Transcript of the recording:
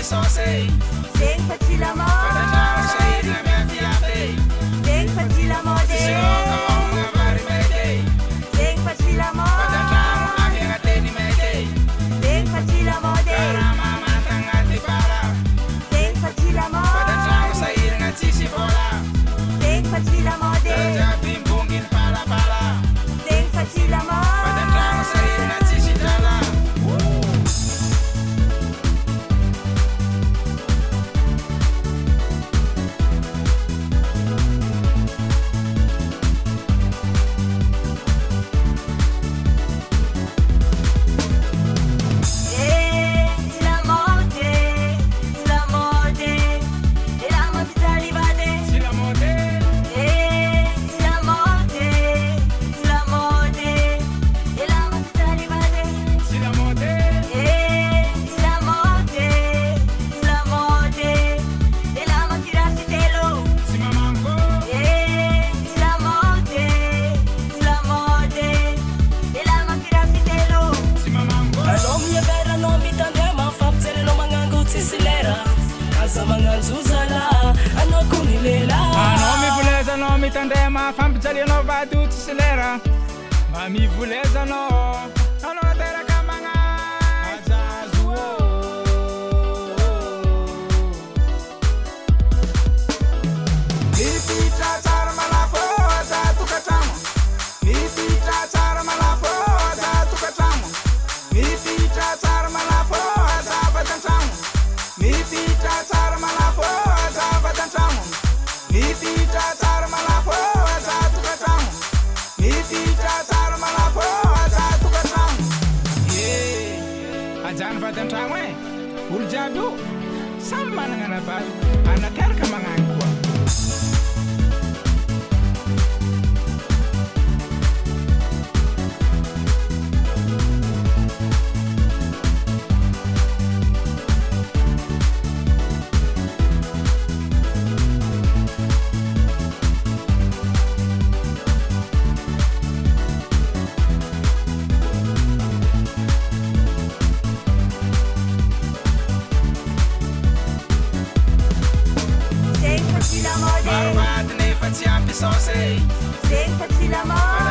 sosei Sing facile Padandrano sei la mia fiate Sing facile amore Sisigoka onga vari medei Sing facile Padandrano agi ngateni medei Sing facile amore Karama matangati para Sing facile Padandrano sei ngatisi bola Sing facile amore Raja bimbungin pala-pala Sing facile Padandrano sei ngatisi dala Tandema fampijali no badu tsilera mami vuleza no ano tera kamanga azazuo nipita tsara malapo za tukatamo nipita tsara malapo za tukatamo nipita tsara malapo za batantamo nipita tsara malapo za batantamo nipita tsara malapo za tukatamo nipita tsara malapo za tukatamo ajana batantamo urjadu sama nangana bal anater kamangangwa Sing facile amore Marwat ne facciampi sosei Sing facile amore